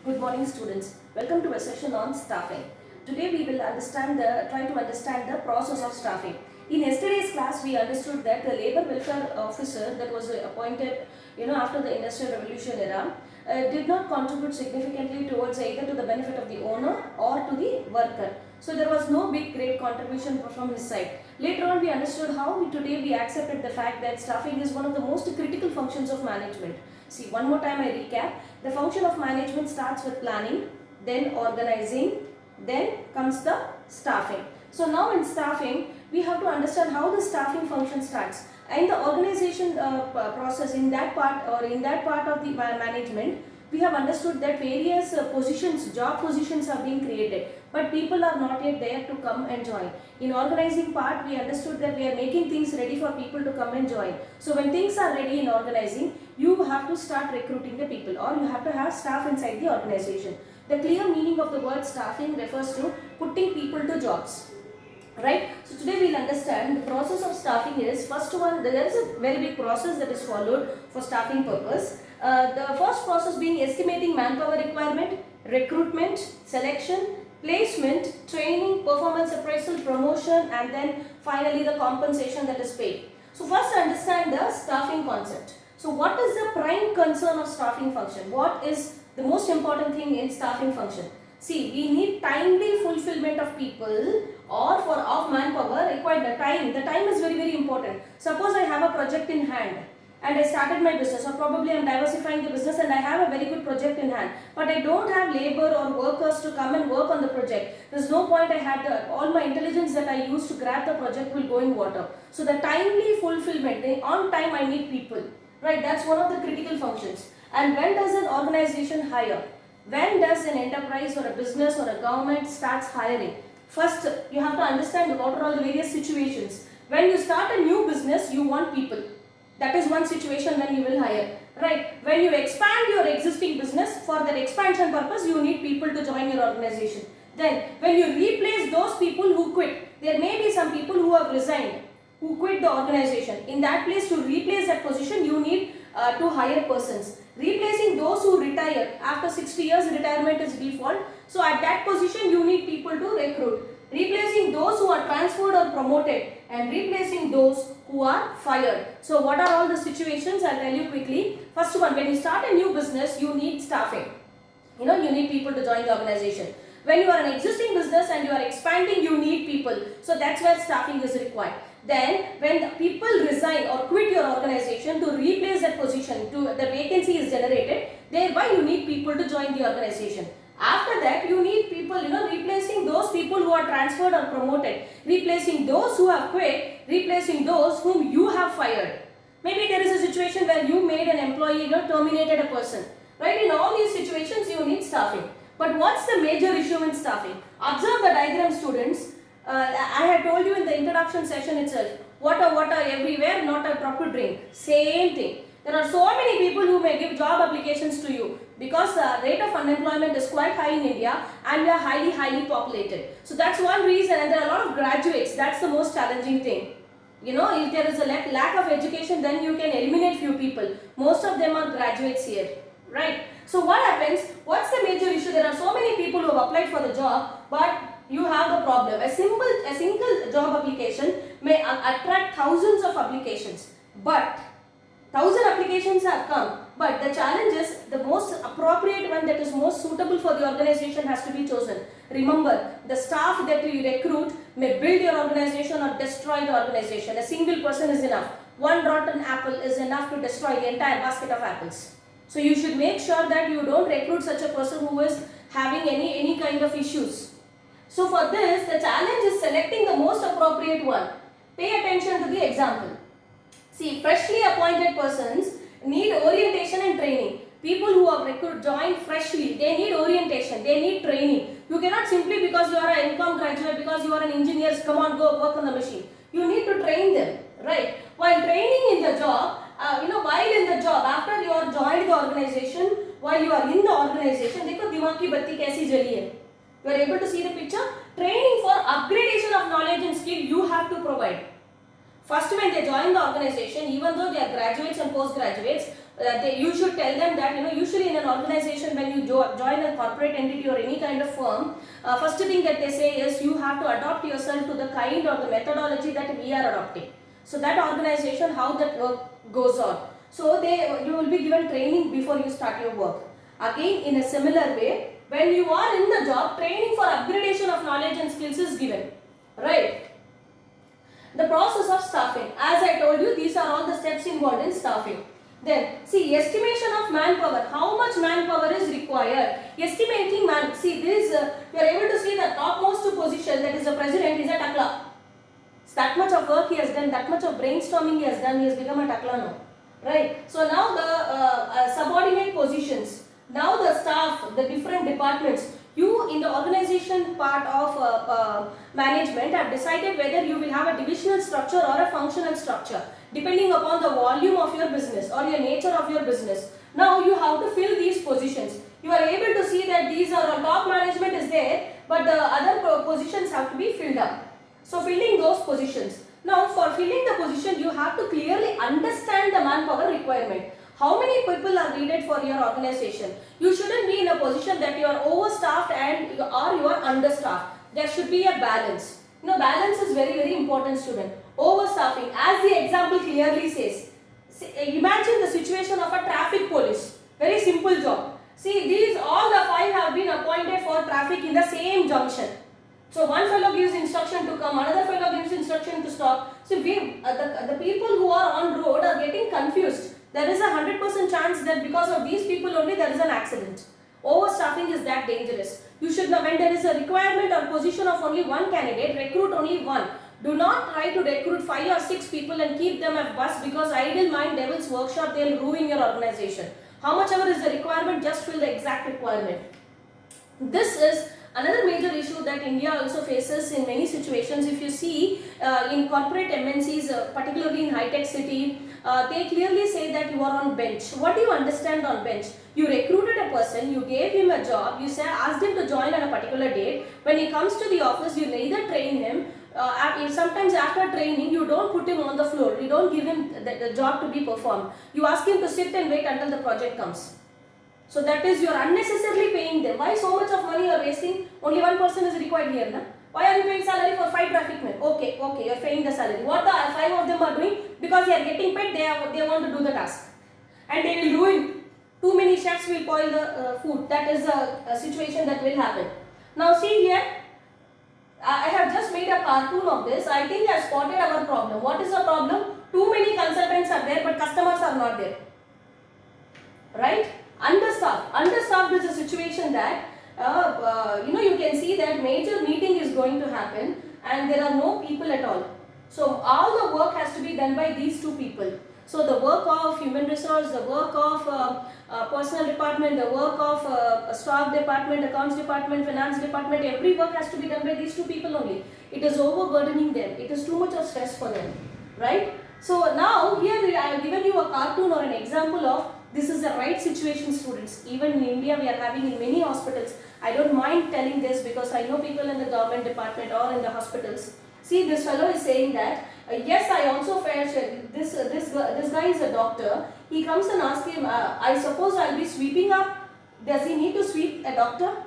Good morning, students. Welcome to a session on staffing. Today we will try to understand the process of staffing. In yesterday's class, we understood that the labor welfare officer that was appointed, after the industrial revolution era, did not contribute significantly towards either to the benefit of the owner or to the worker. So there was no big great contribution from his side. Later on, we understood how today we accepted the fact that staffing is one of the most critical functions of management. See, one more time I recap. The function of management starts with planning, then organizing, then comes the staffing. So now in staffing, we have to understand how the staffing function starts. And the organization process in that part of the management, we have understood that various job positions are being created, but people are not yet there to come and join. In organizing part, we understood that we are making things ready for people to come and join. So when things are ready in organizing, you have to start recruiting the people, or you have to have staff inside the organization. The clear meaning of the word staffing refers to putting people to jobs. Right? So today we'll understand the process of staffing is, first one, there is a very big process that is followed for staffing purpose. The first process being estimating manpower requirement, recruitment, selection, placement, training, performance appraisal, promotion, and then finally the compensation that is paid. So first understand the staffing concept. So what is the prime concern of staffing function? What is the most important thing in staffing function? See, we need timely fulfillment of people or of manpower required. The time is very important. Suppose I have a project in hand and I started my business, or probably I am diversifying the business and I have a very good project in hand, but I don't have labor or workers to come and work on the project. There's no point. I had all my intelligence that I used to grab the project will go in water. So the timely fulfillment, on time I need people, right? That's one of the critical functions. And when does an organization hire? When does an enterprise or a business or a government starts hiring? First, you have to understand what are all the various situations. When you start a new business, you want people. That is one situation when you will hire, right? When you expand your existing business, for that expansion purpose, you need people to join your organization. Then, when you replace those people who quit, there may be some people who have resigned, who quit the organization. In that place, to replace that position, you need to hire persons. Replacing those who retire, after 60 years retirement is default, so at that position you need people to recruit. Replacing those who are transferred or promoted, and replacing those who are fired. So what are all the situations? I'll tell you quickly. First one, when you start a new business, you need staffing. You need people to join the organization. When you are an existing business and you are expanding, you need people. So that's where staffing is required. Then when people resign or quit your organization, to replace that position, the vacancy is generated, thereby you need people to join the organization. After that, you need people, replacing those people who are transferred or promoted, replacing those who have quit, replacing those whom you have fired. Maybe there is a situation where you made an employee, terminated a person. Right? In all these situations, you need staffing. But what's the major issue in staffing? Observe the diagram, students. I had told you in the introduction session itself, water everywhere, not a drop to drink. Same thing. There are so many people who may give job applications to you because the rate of unemployment is quite high in India and we are highly populated. So that's one reason, and there are a lot of graduates. That's the most challenging thing. If there is a lack of education, then you can eliminate few people. Most of them are graduates here, right? So what happens? What's the major issue? There are so many people who have applied for the job, but you have the problem. A single job application may attract thousands of applications, but 1,000 applications have come, but the challenge is the most appropriate one that is most suitable for the organization has to be chosen. Remember, the staff that you recruit may build your organization or destroy the organization. A single person is enough. One rotten apple is enough to destroy the entire basket of apples. So you should make sure that you don't recruit such a person who is having any kind of issues. So for this, the challenge is selecting the most appropriate one. Pay attention to the example. See, freshly appointed persons need orientation and training. People who have joined freshly, they need orientation, they need training. You cannot simply, because you are an income graduate, because you are an engineer, come on, go work on the machine. You need to train them, right? While training in the job, while in the job, after you are joined the organization, while you are in the organization, देखो दिमाग की बत्ती कैसी जली है. You are able to see the picture. Training for upgradation of knowledge and skill you have to provide. First, when they join the organization, even though they are graduates and postgraduates, you should tell them that, usually in an organization, when you join a corporate entity or any kind of firm, first thing that they say is you have to adopt yourself to the kind or the methodology that we are adopting. So that organization, how that work goes on. So you will be given training before you start your work. Again, in a similar way, when you are in the job, training for upgradation of knowledge and skills is given, right? The process of staffing. As I told you, these are all the steps involved in staffing. Then, see, estimation of manpower. How much manpower is required? Estimating see this, you are able to see the topmost position, that is the president, is a Takla. So that much of work he has done, that much of brainstorming he has done, he has become a Takla now. Right? So now the subordinate positions. Now the staff, the different departments. You in the organization part of management have decided whether you will have a divisional structure or a functional structure depending upon the volume of your business or your nature of your business. Now you have to fill these positions. You are able to see that these are top management is there, but the other positions have to be filled up. So filling those positions. Now for filling the position, you have to clearly understand the manpower requirement. How many people are needed for your organization? You shouldn't be in a position that you are overstaffed and or you are understaffed. There should be a balance. Balance is very, very important, student. Overstaffing, as the example clearly says. Imagine the situation of a traffic police. Very simple job. See, all the 5 have been appointed for traffic in the same junction. So one fellow gives instruction to come, another fellow gives instruction to stop. So the people who are on road are getting confused. There is a 100% chance that because of these people only there is an accident. Overstaffing is that dangerous. You should know when there is a requirement or position of only one candidate, recruit only one. Do not try to recruit 5 or 6 people and keep them at bus, because idle mind devil's workshop, they will ruin your organization. How much ever is the requirement, just fill the exact requirement. This is another major issue that India also faces in many situations. If you see in corporate MNCs, particularly in high-tech city, they clearly say that you are on bench. What do you understand on bench? You recruited a person, you gave him a job, you asked him to join on a particular date. When he comes to the office, you neither train him, sometimes after training, you don't put him on the floor, you don't give him the job to be performed. You ask him to sit and wait until the project comes. So that is, you are unnecessarily paying them. Why so much of money you are wasting? Only one person is required here, na? Why are you paying salary for 5 traffic men? Okay, you are paying the salary. What the 5 of them are doing? Because they are getting paid, they want to do the task. And they will ruin. Too many chefs will spoil the food. That is a situation that will happen. Now see here, I have just made a cartoon of this. I think I spotted our problem. What is the problem? Too many consultants are there, but customers are not there. Right? Understaffed is a situation that you can see that major meeting is going to happen and there are no people at all. So all the work has to be done by these 2 people. So the work of human resource, the work of personal department, the work of stock department, accounts department, finance department, every work has to be done by these 2 people only. It is overburdening them. It is too much of stress for them. Right? So now here I have given you a cartoon or an example of this is the right situation, students. Even in India we are having in many hospitals. I don't mind telling this because I know people in the government department or in the hospitals. See, this fellow is saying that, yes, I also felt this guy is a doctor. He comes and asks him, I suppose I'll be sweeping up. Does he need to sweep a doctor?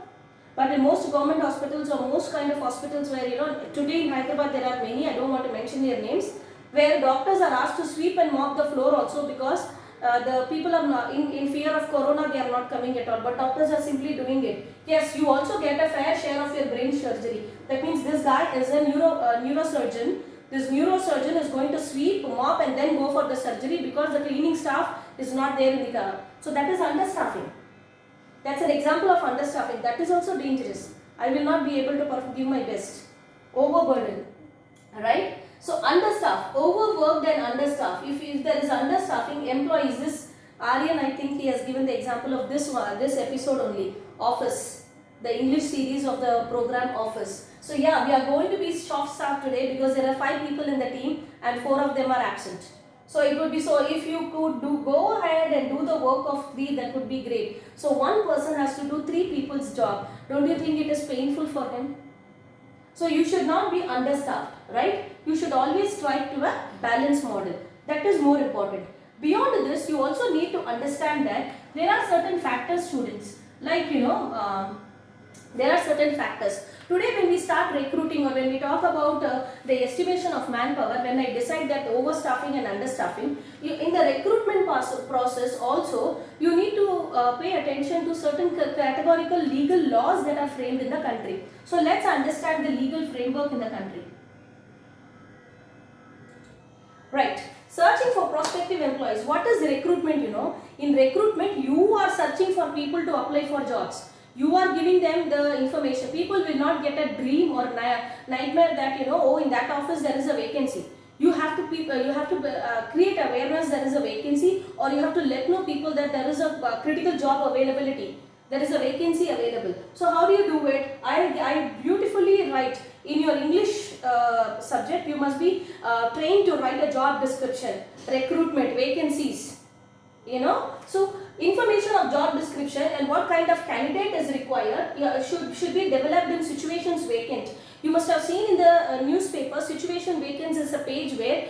But in most government hospitals or most kind of hospitals where, today in Hyderabad there are many, I don't want to mention their names, where doctors are asked to sweep and mop the floor also because the people are not, in fear of corona, they are not coming at all, but doctors are simply doing it. Yes, you also get a fair share of your brain surgery. That means this guy is a neurosurgeon. This neurosurgeon is going to sweep, mop and then go for the surgery because the cleaning staff is not there in the car. So that is understaffing. That's an example of understaffing. That is also dangerous. I will not be able to give my best. Overburden. Right? So understaffed, overworked and understaffed. If there is understaffing, employees, this Aryan, I think he has given the example of this episode only, Office, the English series of the program Office. So yeah, we are going to be short-staffed today because there are 5 people in the team and 4 of them are absent. So it would be, so if you could go ahead and do the work of 3, that would be great. So one person has to do 3 people's job. Don't you think it is painful for him? So you should not be understaffed, right? You should always strive to a balanced model. That is more important. Beyond this, you also need to understand that there are certain factors, students, like there are certain factors. Today when we start recruiting, or when we talk about the estimation of manpower, when I decide that overstaffing and understaffing, in the recruitment process also, you need to pay attention to certain categorical legal laws that are framed in the country. So let's understand the legal framework in the country. Right. Searching for prospective employees. What is recruitment? In recruitment, you are searching for people to apply for jobs. You are giving them the information. People will not get a dream or nightmare that oh, in that office there is a vacancy. You have to create awareness there is a vacancy, or you have to let know people that there is a critical job availability. There is a vacancy available. So how do you do it? I beautifully write. In your English subject, you must be trained to write a job description, recruitment, vacancies. So information of job description and what kind of candidate is required should be developed in situations vacant. You must have seen in the newspaper, situation vacancies is a page where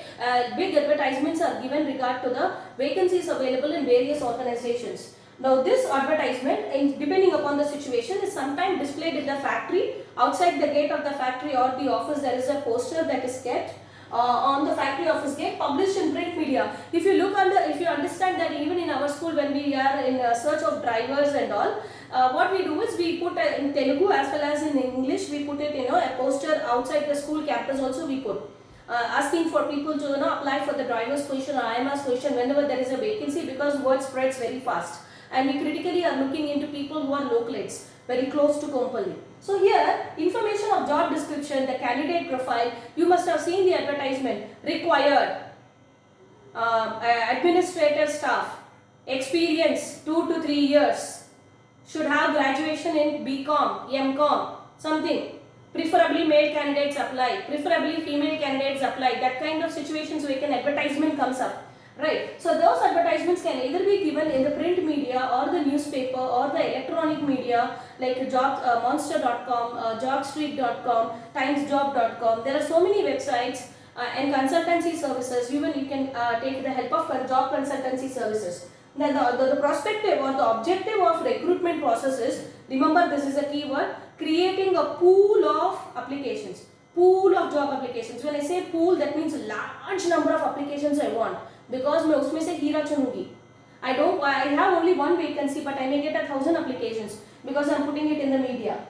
big advertisements are given regard to the vacancies available in various organizations. Now this advertisement, depending upon the situation, is sometimes displayed in the factory. Outside the gate of the factory or the office, there is a poster that is kept on the factory office gate, published in print media. If you understand that even in our school, when we are in search of drivers and all, what we do is we put in Telugu as well as in English, we put it a poster outside the school campus also we put. Asking for people to apply for the driver's position or IMS position whenever there is a vacancy, because word spreads very fast. And we critically are looking into people who are localates, very close to Kompally. So here, information of job description, the candidate profile, you must have seen the advertisement. Required, administrative staff, experience 2 to 3 years, should have graduation in BCom, MCom, something. Preferably male candidates apply, preferably female candidates apply. That kind of situations where an advertisement comes up. Right. So those advertisements can either be given in the print media or the newspaper or the electronic media like monster.com, jobstreet.com, timesjob.com. There are so many websites and consultancy services. Even you can take the help of job consultancy services. Then the prospective or the objective of recruitment process is, remember this is a keyword, creating a pool of applications. Pool of job applications. When I say pool, that means large number of applications I want. Because मैं उसमें से हीरा चुनूंगी. I have only one vacancy, but I may get 1,000 applications because I am putting it in the media.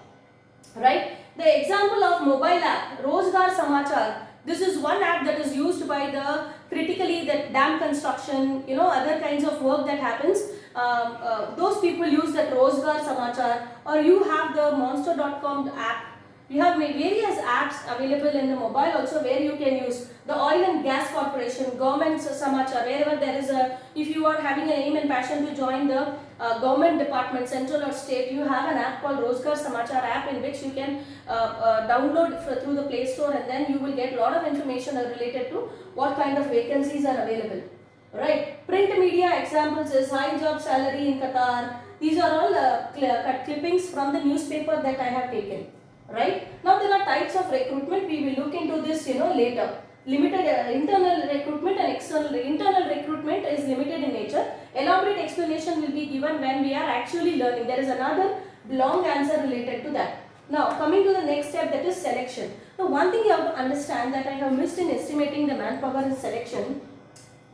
Right? The example of mobile app, Rozgar Samachar. This is one app that is used by the dam construction, other kinds of work that happens. Those people use that Rozgar Samachar, or you have the monster.com app. You have various apps available in the mobile also where you can use the oil and gas corporation, government samachar, wherever there is if you are having an aim and passion to join the government department, central or state, you have an app called Rozgar Samachar app in which you can download through the Play Store, and then you will get a lot of information related to what kind of vacancies are available. Right. Print media examples is high job salary in Qatar. These are all clippings from the newspaper that I have taken. Right. Now there are types of recruitment. We will look into this later. Limited internal recruitment and external. Internal recruitment is limited in nature. Elaborate explanation will be given when we are actually learning. There is another long answer related to that. Now coming to the next step, that is selection. Now one thing you have to understand that I have missed in estimating the manpower in selection.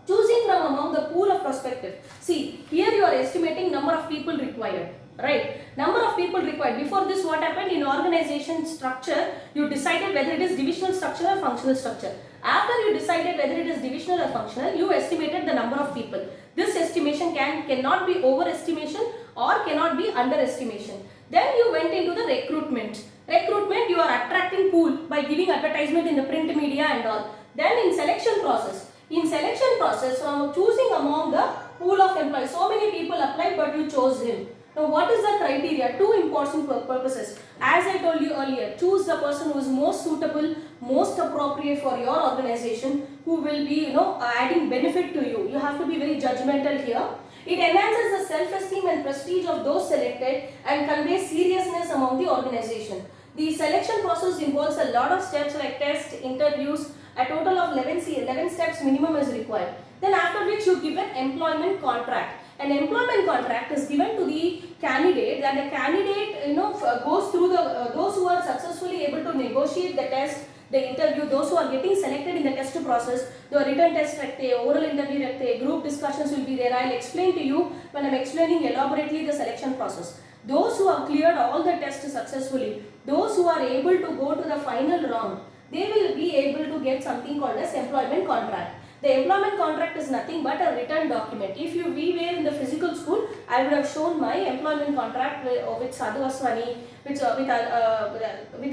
Choosing from among the pool of prospective. See, here you are estimating number of people required. Right, number of people required. Before this, what happened in organization structure? You decided whether it is divisional structure or functional structure. After you decided whether it is divisional or functional, you estimated the number of people. This estimation cannot be overestimation or cannot be underestimation. Then you went into the recruitment. Recruitment, you are attracting pool by giving advertisement in the print media and all. Then in selection process. In selection process, from choosing among the pool of employees, so many people applied but you chose him. Now what is the criteria? Two important purposes. As I told you earlier, choose the person who is most suitable, most appropriate for your organization, who will be adding benefit to you. You have to be very judgmental here. It enhances the self-esteem and prestige of those selected and conveys seriousness among the organization. The selection process involves a lot of steps like test, interviews, a total of 11 steps minimum is required. Then after which you give an employment contract. An employment contract is given to the candidate, and the candidate goes through the those who are successfully able to negotiate the test, the interview, those who are getting selected in the test process, the written test rakte, oral interview rakte, group discussions will be there. I will explain to you when I am explaining elaborately the selection process. Those who have cleared all the tests successfully, those who are able to go to the final round, they will be able to get something called as employment contract. The employment contract is nothing but a written document. If we were in the physical school, I would have shown my employment contract with Sadhu Aswani, with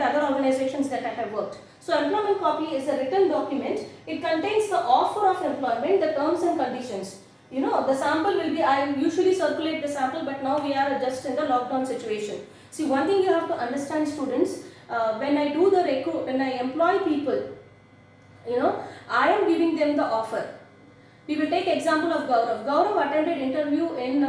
other organizations that I have worked. So employment copy is a written document. It contains the offer of employment, the terms and conditions. The sample will be, I usually circulate the sample, but now we are just in the lockdown situation. See, one thing you have to understand, students, when I do the when I employ people, I am giving them the offer. We will take example of Gaurav. Gaurav attended interview in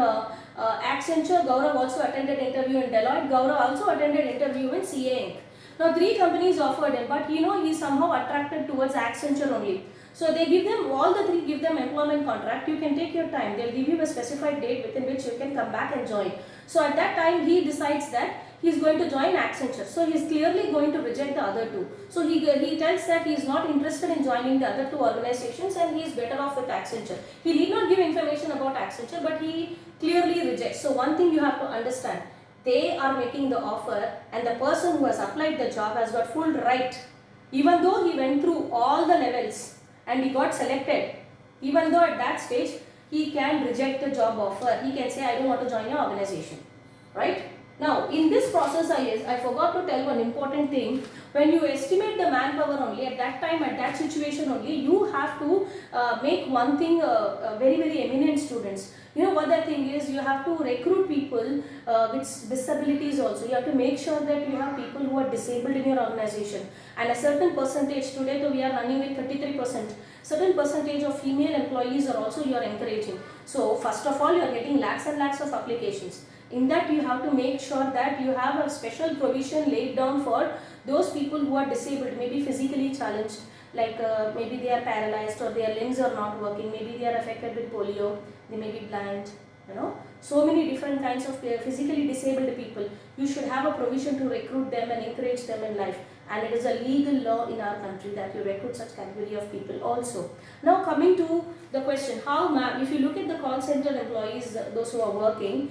Accenture. Gaurav also attended interview in Deloitte. Gaurav also attended interview in CA Inc. Now 3 companies offered him, but he somehow attracted towards Accenture only. So they give them, all the 3 give them employment contract. You can take your time. They'll give you a specified date within which you can come back and join. So at that time he decides that he is going to join Accenture. So he is clearly going to reject the other 2. So he tells that he is not interested in joining the other 2 organizations and he is better off with Accenture. He need not give information about Accenture, but he clearly rejects. So one thing you have to understand, they are making the offer and the person who has applied the job has got full right. Even though he went through all the levels and he got selected, even though at that stage he can reject the job offer. He can say, I don't want to join your organization. Right? Now, in this process, I forgot to tell one important thing. When you estimate the manpower only, at that time, at that situation only, you have to make one thing very, very eminent students. What the thing is, you have to recruit people with disabilities also. You have to make sure that you have people who are disabled in your organization. And a certain percentage, today though we are running with 33%, certain percentage of female employees are also you are encouraging. So, first of all, you are getting lakhs and lakhs of applications. In that you have to make sure that you have a special provision laid down for those people who are disabled, maybe physically challenged, like maybe they are paralyzed or their limbs are not working, maybe they are affected with polio, they may be blind, so many different kinds of physically disabled people. You should have a provision to recruit them and encourage them in life, and it is a legal law in our country that you recruit such category of people also. Now coming to the question, if you look at the call center employees, those who are working,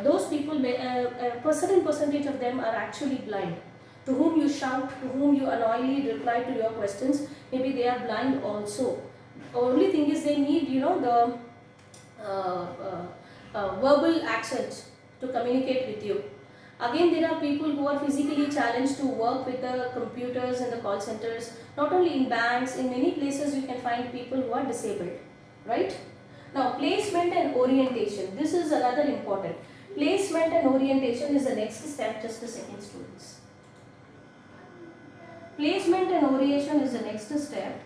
those people, a certain percentage of them are actually blind. To whom you shout, to whom you annoyingly reply to your questions, maybe they are blind also. Only thing is they need, the verbal accent to communicate with you. Again, there are people who are physically challenged to work with the computers and the call centers. Not only in banks, in many places you can find people who are disabled, right? Now, placement and orientation. This is another important. Placement and orientation is the next step. Just a second, students. Placement and orientation is the next step.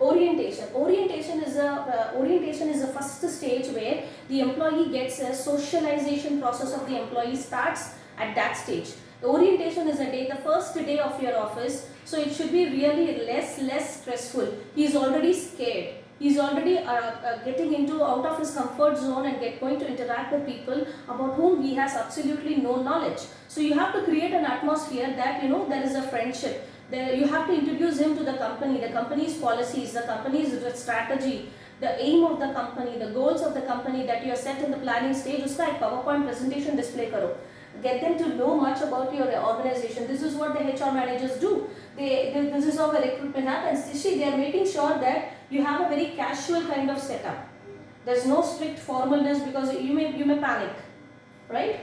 Orientation. Orientation is the first stage where the employee gets a socialization process of the employee starts at that stage. The orientation is the first day of your office, so it should be really less stressful. He is already scared. He is already getting out of his comfort zone and going to interact with people about whom he has absolutely no knowledge. So you have to create an atmosphere that there is a friendship. You have to introduce him to the company's policies, the company's strategy, the aim of the company, the goals of the company that you are set in the planning stage. Uska ek PowerPoint presentation display karo. Get them to know much about your organization. This is what the HR managers do. This is how the recruitment happens. See, they are making sure that you have a very casual kind of setup. There is no strict formalness because you may panic, right?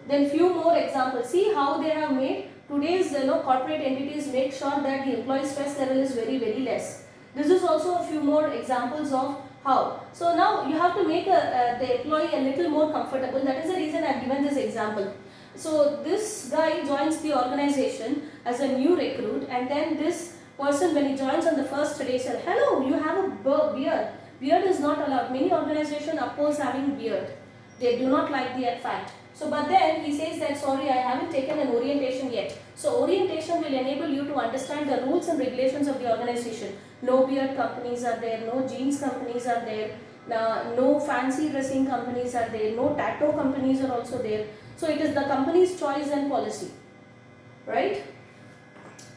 Then few more examples. See how they have made today's corporate entities make sure that the employee stress level is very less. This is also a few more examples of how. So now you have to make the employee a little more comfortable. That is the reason I have given this example. So this guy joins the organization as a new recruit, and then this person, when he joins on the first day, said, hello, you have a beard. Beard is not allowed. Many organizations oppose having beard. They do not like the fact. So but then he says that sorry, I haven't taken an orientation yet. So orientation will enable you to understand the rules and regulations of the organization. No beard companies are there, no jeans companies are there, no fancy dressing companies are there, no tattoo companies are also there. So it is the company's choice and policy, right?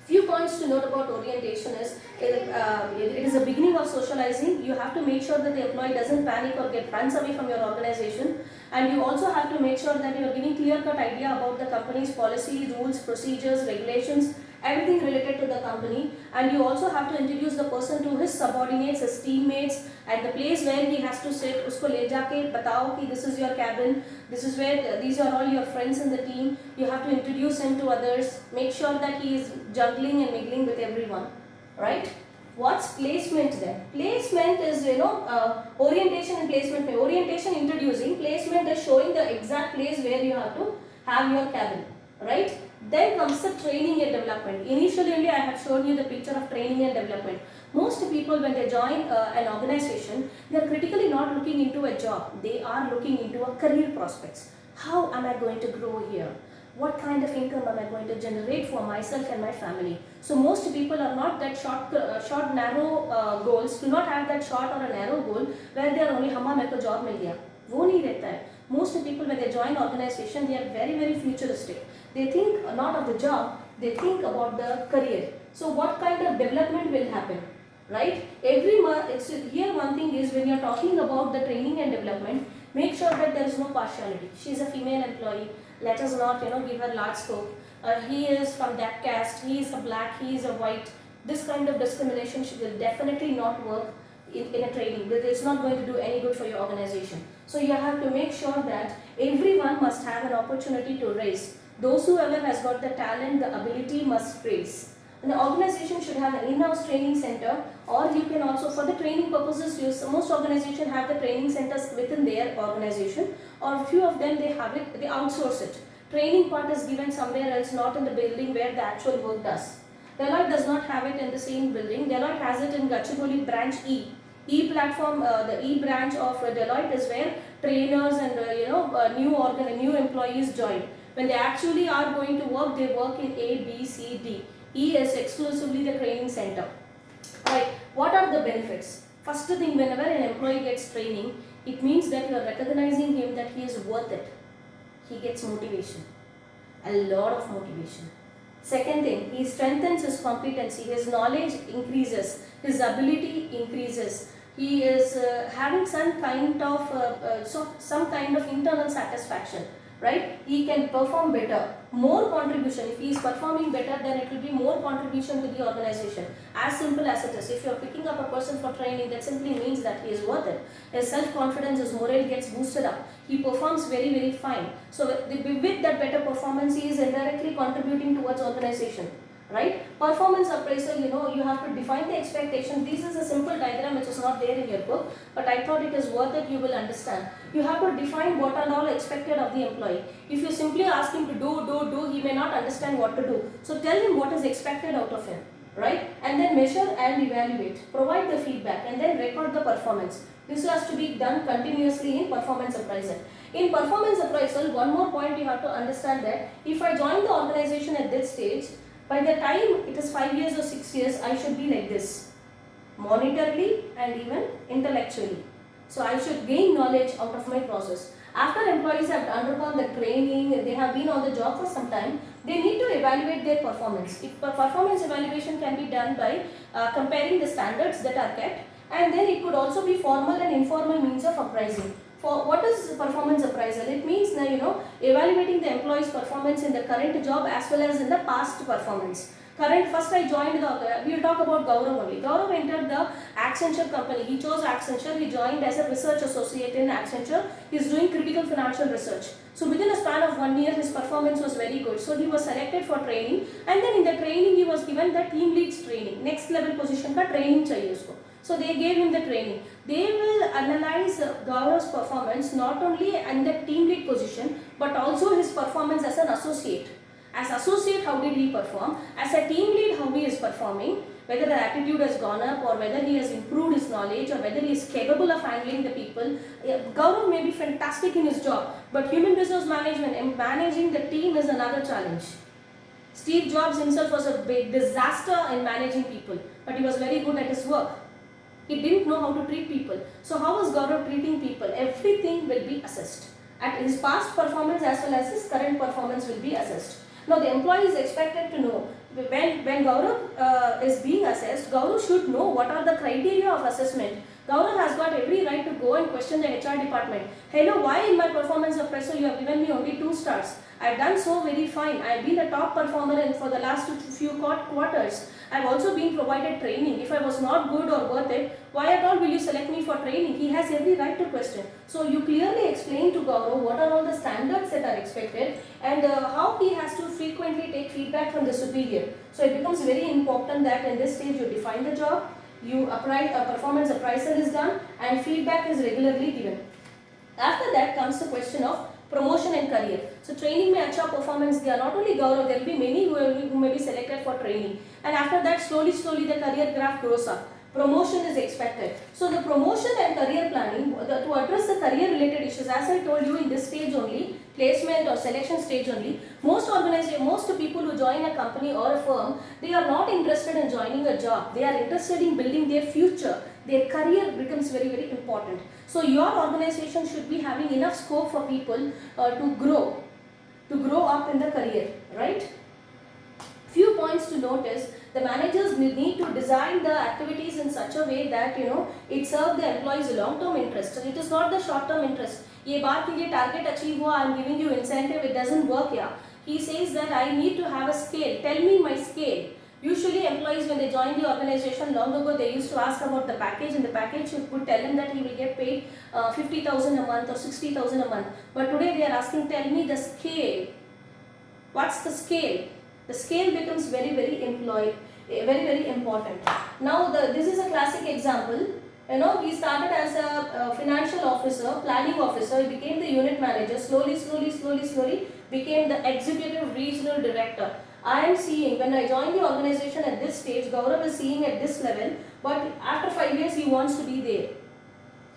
Few points to note about orientation is it is a beginning of socializing. You have to make sure that the employee doesn't panic or runs away from your organization, and you also have to make sure that you are giving clear-cut idea about the company's policy, rules, procedures, regulations, everything related to the company. And you also have to introduce the person to his subordinates, his teammates, at the place where he has to sit. Usko le jaake batao ki this is your cabin, this is where these are all your friends in the team. You have to introduce him to others, make sure that he is juggling and mingling with everyone, right? What's placement then? Placement is, orientation and placement. Orientation introducing, placement is showing the exact place where you have to have your cabin, right? Then comes the training and development. Initially only I have shown you the picture of training and development. Most people when they join an organization, they are critically not looking into a job. They are looking into a career prospects. How am I going to grow here? What kind of income am I going to generate for myself and my family? So most people are not that short narrow goals, do not have that short or a narrow goal where they are only हम्मा मेरे को job मिल गया, वो नहीं रहता है. Most people when they join organization, they are very futuristic. They think not of the job, they think about the career. So what kind of development will happen, right? Every month, here one thing is when you are talking about the training and development, make sure that there is no partiality. She is a female employee. Let us not, give her large scope. He is from that caste. He is a black. He is a white. This kind of discrimination will definitely not work in a training. It's not going to do any good for your organization. So you have to make sure that everyone must have an opportunity to raise. Those whoever has got the talent, the ability must raise. And the organization should have an in-house training center, or you can also, for the training purposes, most organizations have the training centers within their organization, or a few of them they have it, they outsource it. Training part is given somewhere else, not in the building where the actual work does. Deloitte does not have it in the same building. Deloitte has it in Gachibowli branch E. E platform, the E branch of Deloitte is where trainers and new employees join. When they actually are going to work, they work in A, B, C, D. E is exclusively the training center. Right. What are the benefits? First thing, whenever an employee gets training, it means that you are recognizing him that he is worth it. He gets motivation, a lot of motivation. Second thing, he strengthens his competency, his knowledge increases, his ability increases. He is having some kind of internal satisfaction. Right? He can perform better, more contribution. If he is performing better, then it will be more contribution to the organization. As simple as it is. If you are picking up a person for training, that simply means that he is worth it. His self-confidence, his morale gets boosted up. He performs very fine. So with that better performance, he is indirectly contributing towards organization. Right? Performance appraisal, you have to define the expectation. This is a simple diagram which is not there in your book, but I thought it is worth it, you will understand. You have to define what are all expected of the employee. If you simply ask him to do, he may not understand what to do. So tell him what is expected out of him, right? And then measure and evaluate. Provide the feedback and then record the performance. This has to be done continuously in performance appraisal. In performance appraisal, one more point you have to understand that if I join the organization at this stage, by the time it is 5 years or 6 years, I should be like this, monetarily and even intellectually. So I should gain knowledge out of my process. After employees have undergone the training, they have been on the job for some time, they need to evaluate their performance. If performance evaluation can be done by comparing the standards that are kept, and then it could also be formal and informal means of appraising. For what is performance appraisal? It means that evaluating the employee's performance in the current job as well as in the past performance. First I joined we will talk about Gaurav only. Gaurav entered the Accenture company. He chose Accenture. He joined as a research associate in Accenture. He is doing critical financial research. So within a span of 1 year, his performance was very good. So he was selected for training, and then in the training he was given the team leads training. Next level position ka training chahiye usko. So they gave him the training. They will analyze Gaurav's performance not only in the team lead position, but also his performance as an associate. As associate, how did he perform? As a team lead, how he is performing? whether the attitude has gone up or whether he has improved his knowledge or whether he is capable of handling the people. Gaurav may be fantastic in his job, but human resource management and managing the team is another challenge. Steve Jobs himself was a big disaster in managing people, but he was very good at his work. He didn't know how to treat people. So how was Gaurav treating people? Everything will be assessed. At his past performance as well as his current performance will be assessed. Now the employee is expected to know when Gaurav is being assessed, Gaurav should know what are the criteria of assessment. Gaurav has got every right to go and question the HR department. Hello, why in my performance appraisal you have given me only 2 stars? I have done so very fine. I have been a top performer for the last few quarters. I have also been provided training. If I was not good or worth it, why at all will you select me for training? He has every right to question. So you clearly explain to Gaurav what are all the standards that are expected and how he has to frequently take feedback from the superior. So it becomes very important that in this stage you define the job, you apply a performance appraisal is done and feedback is regularly given. After that comes the question of promotion and career. So training may acha performance, they are not only Gaurav, there will be many who may be selected for training. And after that slowly the career graph grows up. Promotion is expected. So the promotion and career planning, to address the career related issues, as I told you in this stage only, placement or selection stage only, most people who join a company or a firm, they are not interested in joining a job. They are interested in building their future. Their career becomes very important. So your organization should be having enough scope for people to grow up in the career, right? Few points to notice. The managers need to design the activities in such a way that it serves the employees long-term interest. So it is not the short-term interest. ये बार के लिए target achieve हुआ, I am giving you incentive. It doesn't work here. He says that I need to have a scale. Tell me my scale. Usually employees when they join the organization long ago they used to ask about the package and the package would tell him that he will get paid 50,000 a month or 60,000 a month. But today they are asking, tell me the scale. What's the scale? The scale becomes very important. Now this is a classic example. We started as a financial officer, planning officer, he became the unit manager, slowly became the executive regional director. I am seeing, when I joined the organization at this stage, Gaurav is seeing at this level, but after 5 years he wants to be there.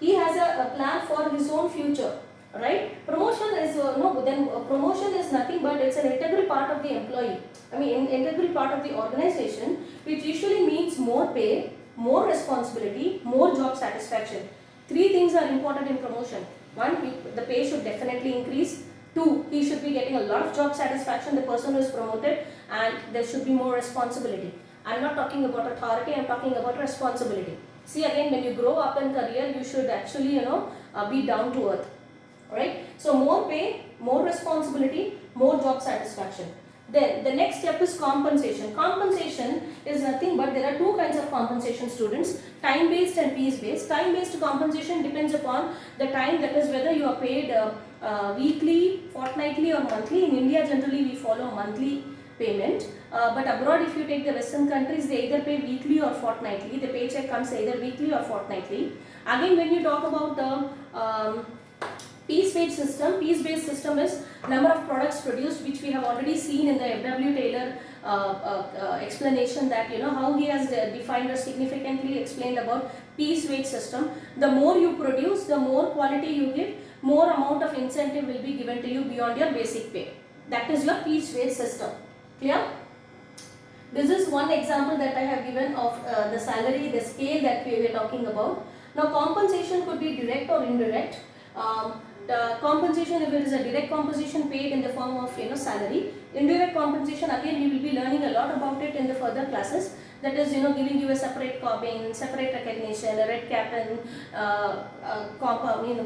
He has a plan for his own future, right? Promotion is, promotion is nothing but it's an integral part of the employee. Integral part of the organization, which usually means more pay, more responsibility, more job satisfaction. 3 things are important in promotion. 1, the pay should definitely increase. 2, he should be getting a lot of job satisfaction, the person who is promoted, and there should be more responsibility. I am not talking about authority, I am talking about responsibility. See again, when you grow up in career, you should actually, be down to earth. Alright? So more pay, more responsibility, more job satisfaction. Then the next step is compensation. Compensation is nothing but there are 2 kinds of compensation, students, time based and piece based. Time based compensation depends upon the time, that is whether you are paid weekly, fortnightly or monthly. In India generally we follow monthly payment, but abroad if you take the western countries, they either pay weekly or fortnightly. The paycheck comes either weekly or fortnightly. Again, when you talk about the piece-based system is number of products produced, which we have already seen in the F.W. Taylor explanation, that how he has defined or significantly explained about piece-based system. The more you produce, the more quality you give, more amount of incentive will be given to you beyond your basic pay. That is your piece-based system. Clear? This is one example that I have given of the salary, the scale that we were talking about. Now compensation could be direct or indirect. The compensation, if it is a direct compensation paid in the form of salary. Indirect compensation, again we will be learning a lot about it in the further classes. That is giving you a separate copying, separate recognition, a red cap and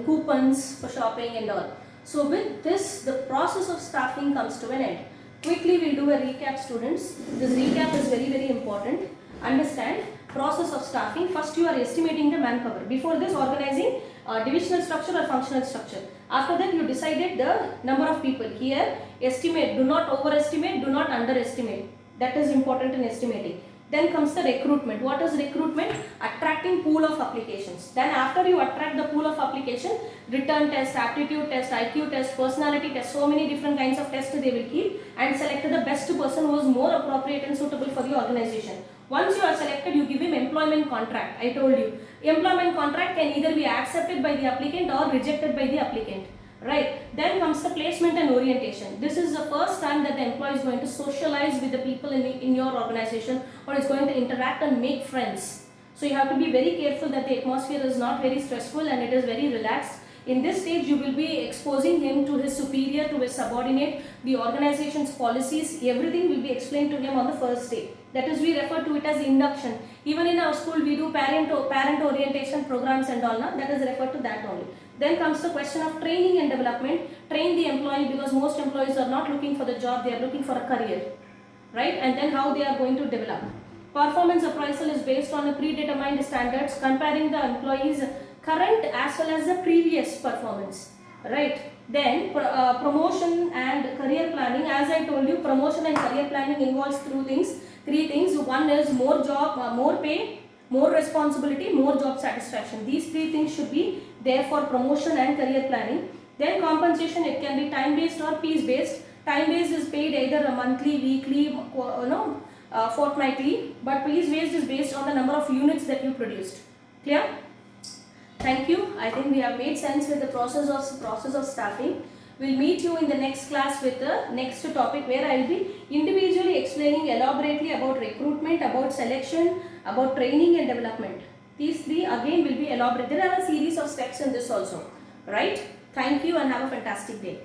coupons for shopping and all. So with this, the process of staffing comes to an end. Quickly we'll do a recap, students. This recap is very important. Understand process of staffing. First you are estimating the manpower. Before this, organizing divisional structure or functional structure. After that you decided the number of people. Here estimate, do not overestimate, do not underestimate. That is important in estimating. Then comes the recruitment. What is recruitment? Attracting pool of applications. Then after you attract the pool of application, written test, aptitude test, IQ test, personality test, so many different kinds of tests they will keep, and select the best person who is more appropriate and suitable for the organization. Once you are selected, you give him employment contract. I told you, employment contract can either be accepted by the applicant or rejected by the applicant. Right. Then comes the placement and orientation. This is the first time that the employee is going to socialize with the people in your organization, or is going to interact and make friends. So you have to be very careful that the atmosphere is not very stressful and it is very relaxed. In this stage, you will be exposing him to his superior, to his subordinate, the organization's policies, everything will be explained to him on the first day. That is, we refer to it as induction. Even in our school, we do parent orientation programs and all, na? That is referred to that only. Then comes the question of training and development. Train the employee, because most employees are not looking for the job, they are looking for a career, right? And then how they are going to develop. Performance appraisal is based on a predetermined standards, comparing the employee's current as well as the previous performance, right? Then promotion and career planning. As I told you, promotion and career planning involves three things. One is more job, more pay, more responsibility, more job satisfaction. These three things should be there for promotion and career planning. Then compensation, it can be time based or piece based. Time based is paid either a monthly, weekly, fortnightly, but piece based is based on the number of units that you produced. Clear? Thank you. I think we have made sense with the process of staffing. We'll meet you in the next class with the next topic, where I will be individually explaining elaborately about recruitment, about selection, about training and development. These three again will be elaborate. There are a series of steps in this also, right? Thank you and have a fantastic day.